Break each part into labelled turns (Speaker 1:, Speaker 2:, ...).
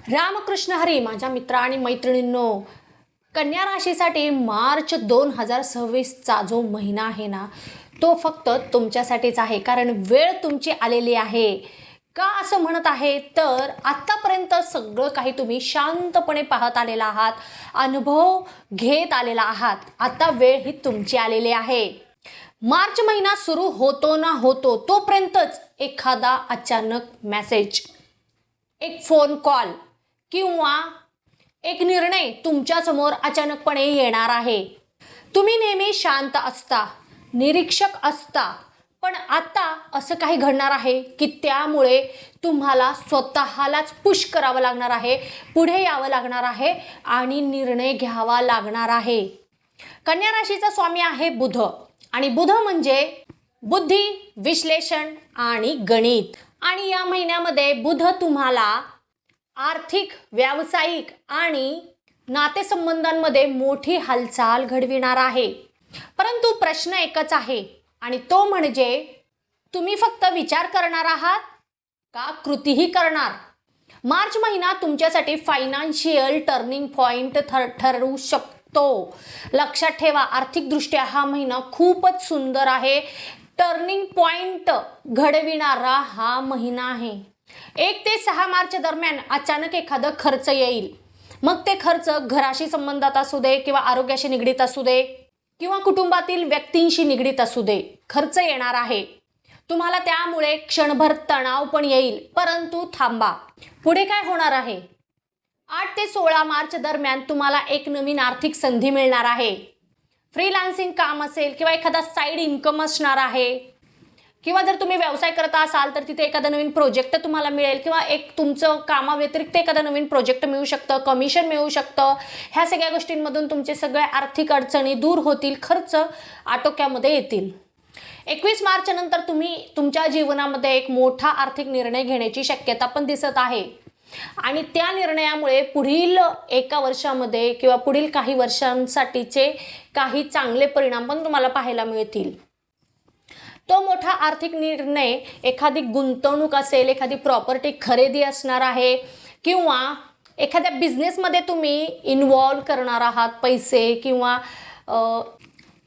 Speaker 1: रामकृष्ण हरी माझ्या मित्र आणि मैत्रिणींनो, कन्या राशीसाठी मार्च 2026चा जो महिना आहे ना, तो फक्त तुमच्यासाठीच आहे. कारण वेळ तुमची आलेली आहे. का असं म्हणत आहे तर आतापर्यंत सगळं काही तुम्ही शांतपणे पाहत आलेला आहात, अनुभव घेत आलेला आहात. आता वेळ ही तुमची आलेली आहे. मार्च महिना सुरू होतो ना होतो तोपर्यंतच एखादा अचानक मेसेज, एक फोन कॉल किंवा एक निर्णय तुमच्या समोर अचानकपणे येणार आहे. तुम्ही नेहमी शांत असता, निरीक्षक असता, पण आता असं काही घडणार आहे की त्यामुळे तुम्हाला स्वतःलाच पुश करावं लागणार आहे, पुढे यावं लागणार आहे आणि निर्णय घ्यावा लागणार आहे. कन्या राशीचा स्वामी आहे बुध आणि बुध म्हणजे बुद्धी, विश्लेषण आणि गणित. आणि या महिन्यामध्ये बुध तुम्हाला आर्थिक, व्यावसायिक आणि नातेसंबंधांमध्ये मोठी हालचाल घडविणार आहे. परंतु प्रश्न एकच आहे आणि तो म्हणजे तुम्ही फक्त विचार करणार आहात का कृतीही करणार? मार्च महिना तुमच्यासाठी फायनान्शियल टर्निंग पॉइंट ठरू शकतो. लक्षात ठेवा, आर्थिकदृष्ट्या हा महिना खूपच सुंदर आहे. टर्निंग पॉइंट घडविणारा हा महिना आहे. 1 ते 6 मार्च दरम्यान अचानक एखादा खर्च येईल. मग ते खर्च घराशी संबंधात असू दे किंवा आरोग्याशी निगडीत असू दे किंवा कुटुंबातील व्यक्तींशी निगडीत असू दे, खर्च येणार आहे. तुम्हाला त्यामुळे क्षणभर तणाव पण येईल. परंतु थांबा, पुढे काय होणार आहे? 8 ते 16 मार्च दरम्यान तुम्हाला एक नवीन आर्थिक संधी मिळणार आहे. फ्रीलान्सिंग काम असेल किंवा एखादा साईड इन्कम असणार आहे किंवा जर तुम्ही व्यवसाय करत असाल तर तिथे एखादा नवीन प्रोजेक्ट तुम्हाला मिळेल किंवा एक तुमचं कामाव्यतिरिक्त एखादा नवीन प्रोजेक्ट मिळू शकतं, कमिशन मिळू शकतं. ह्या सगळ्या गोष्टींमधून तुमचे सगळे आर्थिक अडचणी दूर होतील, खर्च आटोक्यामध्ये येतील. 21 मार्च नंतर तुम्ही तुमच्या जीवनामध्ये एक मोठा आर्थिक निर्णय घेण्याची शक्यता पण दिसत आहे आणि त्या निर्णयामुळे पुढील एका वर्षामध्ये किंवा पुढील काही वर्षांसाठीचे काही चांगले परिणाम पण तुम्हाला पाहायला मिळतील. तो मोठा आर्थिक निर्णय एखादी गुंतवणूक असेल, एखादी प्रॉपर्टी खरेदी असणार आहे किंवा एखाद्या बिझनेसमध्ये तुम्ही इन्व्हॉल्व करणार आहात पैसे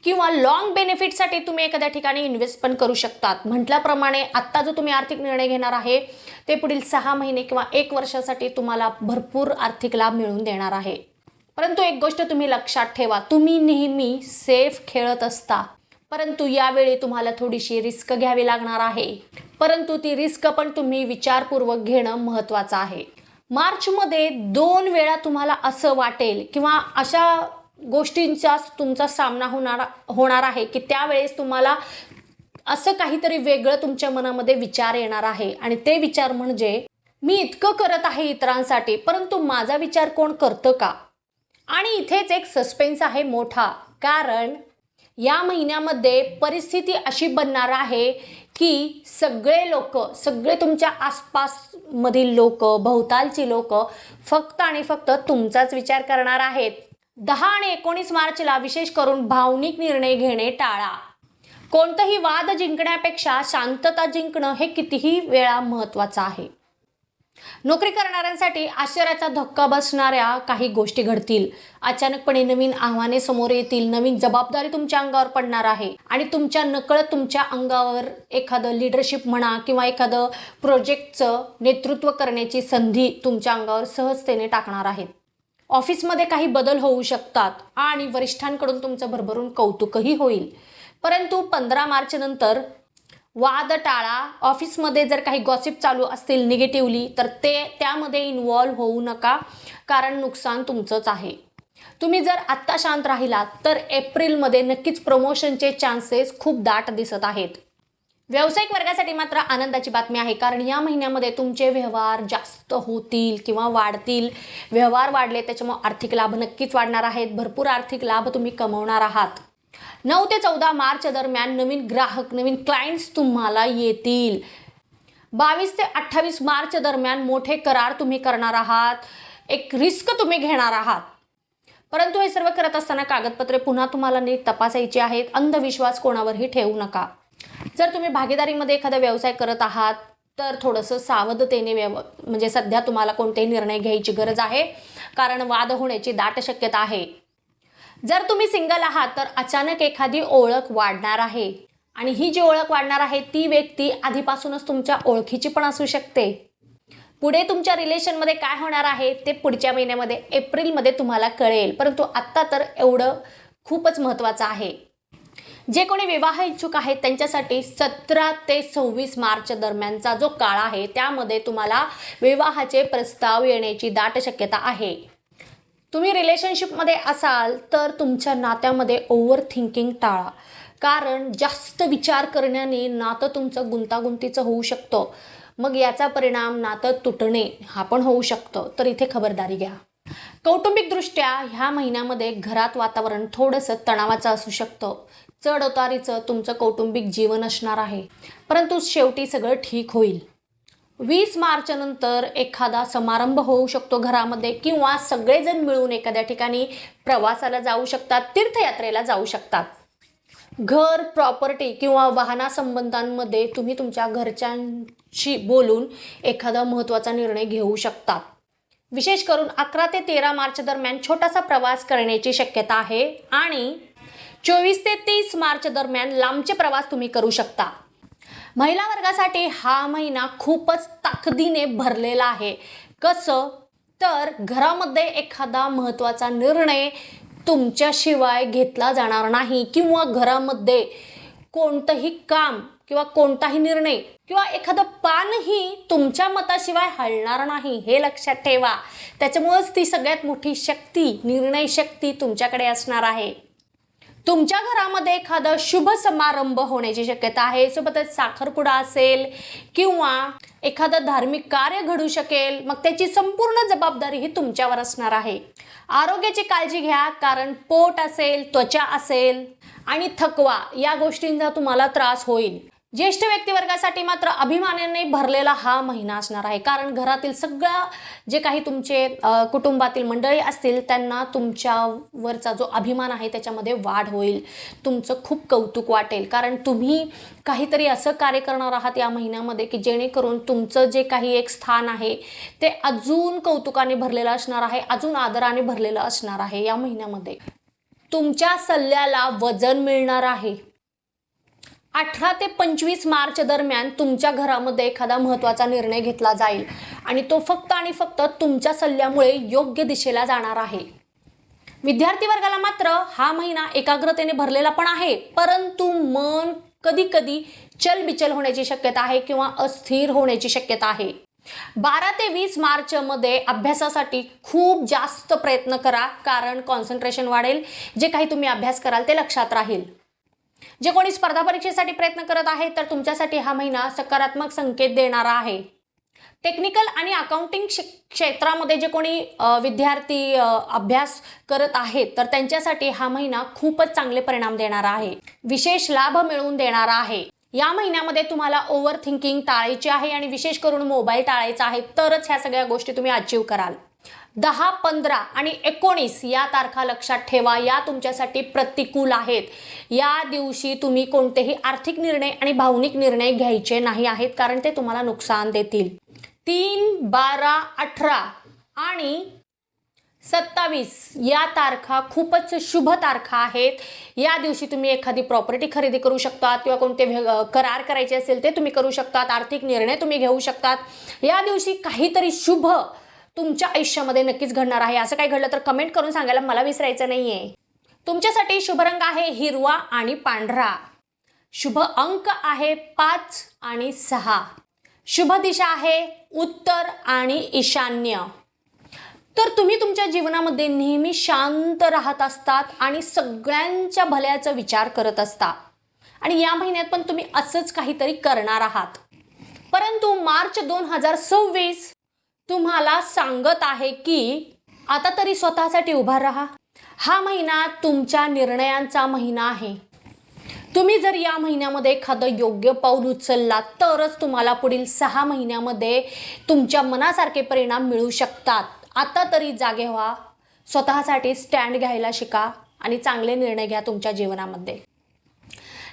Speaker 1: किंवा लॉंग बेनिफिटसाठी तुम्ही एखाद्या ठिकाणी इन्व्हेस्ट पण करू शकतात. म्हटल्याप्रमाणे आत्ता जो तुम्ही आर्थिक निर्णय घेणार आहे ते पुढील 6 महिने किंवा 1 वर्षासाठी तुम्हाला भरपूर आर्थिक लाभ मिळवून देणार आहे. परंतु एक गोष्ट तुम्ही लक्षात ठेवा, तुम्ही नेहमी सेफ खेळत असता, परंतु यावेळी तुम्हाला थोडीशी रिस्क घ्यावी लागणार आहे. परंतु ती रिस्क पण तुम्ही विचारपूर्वक घेणं महत्त्वाचं आहे. मार्चमध्ये 2 वेळा तुम्हाला असं वाटेल किंवा अशा गोष्टींचा तुमचा सामना होणार आहे की त्यावेळेस तुम्हाला असं काहीतरी वेगळं तुमच्या मनामध्ये विचार येणार आहे आणि ते विचार म्हणजे मी इतकं करत आहे इतरांसाठी, परंतु माझा विचार कोण करतं का? आणि इथेच एक सस्पेन्स आहे मोठा, कारण या महिन्यामध्ये परिस्थिती अशी बनणार आहे की सगळे तुमच्या आसपासमधील लोक, भोवतालची लोक फक्त आणि फक्त तुमचाच विचार करणार आहेत. 10 आणि 19 मार्चला विशेष करून भावनिक निर्णय घेणे टाळा. कोणताही वाद जिंकण्यापेक्षा शांतता जिंकणं हे कितीही वेळा महत्त्वाचं आहे. नोकरी करणाऱ्यांसाठी आश्चर्याचा धक्का बसणाऱ्या काही गोष्टी घडतील. अचानकपणे नवीन आव्हाने समोर येतील, नवीन जबाबदारी तुमच्या अंगावर पडणार आहे आणि तुमच्या नकळत तुमच्या अंगावर एखादं लिडरशिप म्हणा किंवा एखादं प्रोजेक्टचं नेतृत्व करण्याची संधी तुमच्या अंगावर सहजतेने टाकणार आहेत. ऑफिसमध्ये काही बदल होऊ शकतात आणि वरिष्ठांकडून तुमचं भरभरून कौतुकही होईल. परंतु 15 मार्च नंतर वाद टाळा. ऑफिसमध्ये जर काही गॉसिप चालू असतील निगेटिव्हली तर त्यामध्ये इन्व्हॉल्व होऊ नका, कारण नुकसान तुमचंच आहे. तुम्ही जर आत्ता शांत राहिलात तर एप्रिलमध्ये नक्कीच प्रमोशनचे चान्सेस खूप दाट दिसत आहेत. व्यावसायिक वर्गासाठी मात्र आनंदाची बातमी आहे, कारण या महिन्यामध्ये तुमचे व्यवहार जास्त होतील किंवा वाढतील. व्यवहार वाढले त्याच्यामुळे आर्थिक लाभ नक्कीच वाढणार आहेत. भरपूर आर्थिक लाभ तुम्ही कमवणार आहात. 9 ते 14 मार्च दरम्यान नवीन ग्राहक, नवीन क्लायंट्स तुम्हाला येतील. 22 ते 28 मार्च दरम्यान मोठे करार तुम्ही करणार आहात. एक रिस्क तुम्ही घेणार आहात. परंतु हे सर्व करत असताना कागदपत्रे पुन्हा तुम्हाला नीट तपासायची आहेत. अंधविश्वास कोणावरही ठेवू नका. जर तुम्ही भागीदारीमध्ये एखादा व्यवसाय करत आहात तर थोडंसं सावधतेने म्हणजे सध्या तुम्हाला कोणतेही निर्णय घ्यायची गरज आहे, कारण वाद होण्याची दाट शक्यता आहे. जर तुम्ही सिंगल आहात तर अचानक एखादी ओळख वाढणार आहे आणि ही जी ओळख वाढणार आहे ती व्यक्ती आधीपासूनच तुमच्या ओळखीची पण असू शकते. पुढे तुमच्या रिलेशनमध्ये काय होणार आहे ते पुढच्या महिन्यामध्ये एप्रिलमध्ये तुम्हाला कळेल, परंतु आत्ता तर एवढं खूपच महत्त्वाचं आहे. जे कोणी विवाह इच्छुक आहेत त्यांच्यासाठी 17 ते 26 मार्च दरम्यानचा जो काळ आहे त्यामध्ये तुम्हाला विवाहाचे प्रस्ताव येण्याची दाट शक्यता आहे. तुम्ही रिलेशनशिपमध्ये असाल तर तुमच्या नात्यामध्ये ओव्हर थिंकिंग टाळा, कारण जास्त विचार करण्याने नातं तुमचं गुंतागुंतीचं होऊ शकतं. मग याचा परिणाम नातं तुटणे हा पण होऊ शकतं, तर इथे खबरदारी घ्या. कौटुंबिकदृष्ट्या ह्या महिन्यामध्ये घरात वातावरण थोडंसं तणावाचं असू शकतं. चढ उतारीचं तुमचं कौटुंबिक जीवन असणार आहे, परंतु शेवटी सगळं ठीक होईल. 20 मार्च नंतर एखादा समारंभ होऊ शकतो घरामध्ये, किंवा सगळेजण मिळून एखाद्या ठिकाणी प्रवासाला जाऊ शकतात, तीर्थयात्रेला जाऊ शकतात. घर, प्रॉपर्टी किंवा वाहनासंबंधांमध्ये तुम्ही तुमच्या घरच्यांशी बोलून एखादा महत्त्वाचा निर्णय घेऊ शकतात. विशेष करून 11 ते 13 मार्च दरम्यान छोटासा प्रवास करण्याची शक्यता आहे आणि 24 ते 30 मार्च दरम्यान लांबचे प्रवास तुम्ही करू शकता. महिला वर्गासाठी हा महिना खूपच ताकदीने भरलेला आहे. कसं तर घरामध्ये एखादा महत्त्वाचा निर्णय तुमच्याशिवाय घेतला जाणार नाही, किंवा घरामध्ये कोणतंही काम किंवा कोणताही निर्णय किंवा एखादं पानही तुमच्या मताशिवाय हलणार नाही, हे लक्षात ठेवा. त्याच्यामुळेच ती सगळ्यात मोठी शक्ती, निर्णय शक्ती तुमच्याकडे असणार आहे. तुमच्या घरामध्ये एखादा शुभ समारंभ होण्याची शक्यता आहे. सोबतच साखरपुडा असेल किंवा एखादं धार्मिक कार्य घडू शकेल, मग त्याची संपूर्ण जबाबदारी ही तुमच्यावर असणार आहे. आरोग्याची काळजी घ्या, कारण पोट असेल, त्वचा असेल आणि थकवा या गोष्टींचा तुम्हाला त्रास होईल. ज्येष्ठ व्यक्तिवर्गासाठी मात्र अभिमानाने भरलेला हा महिना असणार आहे, कारण घरातील सगळं जे काही तुमचे कुटुंबातील मंडळी असतील त्यांना तुमच्यावरचा जो अभिमान आहे त्याच्यामध्ये वाढ होईल. तुमचं खूप कौतुक वाटेल, कारण तुम्ही काहीतरी असं कार्य करणार आहात या महिन्यामध्ये की जेणेकरून तुमचं जे काही एक स्थान आहे ते अजून कौतुकाने भरलेलं असणार आहे, अजून आदराने भरलेलं असणार आहे. या महिन्यामध्ये तुमच्या सल्ल्याला वजन मिळणार आहे. 18 ते 25 मार्च दरम्यान तुमच्या घरामध्ये एखादा महत्त्वाचा निर्णय घेतला जाईल आणि तो फक्त आणि फक्त तुमच्या सल्ल्यामुळे योग्य दिशेला जाणार आहे. विद्यार्थी वर्गाला मात्र हा महिना एकाग्रतेने भरलेला पण आहे, परंतु मन कधी कधी चलबिचल होण्याची शक्यता आहे किंवा अस्थिर होण्याची शक्यता आहे. 12 ते 20 मार्च मध्ये अभ्यासासाठी खूप जास्त प्रयत्न करा, कारण कॉन्सन्ट्रेशन वाढेल. जे काही तुम्ही अभ्यास कराल ते लक्षात राहील. जे कोणी स्पर्धा परीक्षेसाठी प्रयत्न करत आहे तर तुमच्यासाठी हा महिना सकारात्मक संकेत देणारा आहे. टेक्निकल आणि अकाउंटिंग क्षेत्रामध्ये जे कोणी विद्यार्थी अभ्यास करत आहेत तर त्यांच्यासाठी हा महिना खूपच चांगले परिणाम देणारा आहे, विशेष लाभ मिळवून देणारा आहे. या महिन्यामध्ये तुम्हाला ओव्हर थिंकिंग टाळायची आहे आणि विशेष करून मोबाईल टाळायचा आहे, तरच ह्या सगळ्या गोष्टी तुम्ही अचीव कराल. 10, 15 आणि 19 या तारखा लक्षात ठेवा, या तुमच्यासाठी प्रतिकूल आहेत. या दिवशी तुम्ही कोणतेही आर्थिक निर्णय आणि भावनिक निर्णय घ्यायचे नाही आहेत, कारण ते तुम्हाला नुकसान देतील. 3, 12, 18 आणि 27 या तारखा खूपच शुभ तारखा आहेत. या दिवशी तुम्ही एखादी प्रॉपर्टी खरेदी करू शकता किंवा कोणते करार करायचे असेल ते तुम्ही करू शकतात. आर्थिक निर्णय तुम्ही घेऊ शकतात. या दिवशी काहीतरी शुभ तुमच्या आयुष्यामध्ये नक्कीच घडणार आहे. असं काही घडलं तर कमेंट करून सांगायला मला विसरायचं नाहीये. तुमच्यासाठी शुभ रंग आहे हिरवा आणि पांढरा. शुभ अंक आहे 5 आणि 6. शुभ दिशा आहे उत्तर आणि ईशान्य. तर तुम्ही तुमच्या जीवनामध्ये नेहमी शांत राहत असतात आणि सगळ्यांच्या भल्याचा विचार करत असता आणि या महिन्यात पण तुम्ही असंच काहीतरी करणार आहात. परंतु मार्च 2026 तुम्हाला सांगत आहे की आता तरी स्वतःसाठी उभा राहा. हा महिना तुमच्या निर्णयांचा महिना आहे. तुम्ही जर या महिन्यामध्ये एखादं योग्य पाऊल उचललात तरच तुम्हाला पुढील 6 महिन्यामध्ये तुमच्या मनासारखे परिणाम मिळू शकतात. आता तरी जागे व्हा, स्वतःसाठी स्टँड घ्यायला शिका आणि चांगले निर्णय घ्या तुमच्या जीवनामध्ये.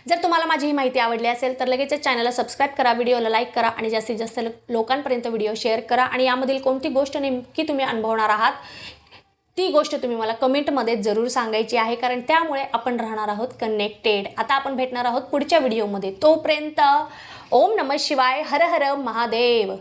Speaker 1: जर तुम्हाला माझी ही माहिती आवडली असेल तर लगेच चॅनलला सबस्क्राईब करा, व्हिडिओला लाईक करा आणि जास्तीत जास्त लोकांपर्यंत व्हिडिओ शेअर करा. आणि यामधील कोणती गोष्ट नेमकी तुम्ही अनुभवणार आहात ती गोष्ट तुम्ही मला कमेंटमध्ये जरूर सांगायची आहे, कारण त्यामुळे आपण राहणार आहोत कनेक्टेड. आता आपण भेटणार आहोत पुढच्या व्हिडिओमध्ये. तोपर्यंत ओम नमः शिवाय, हर हर महादेव.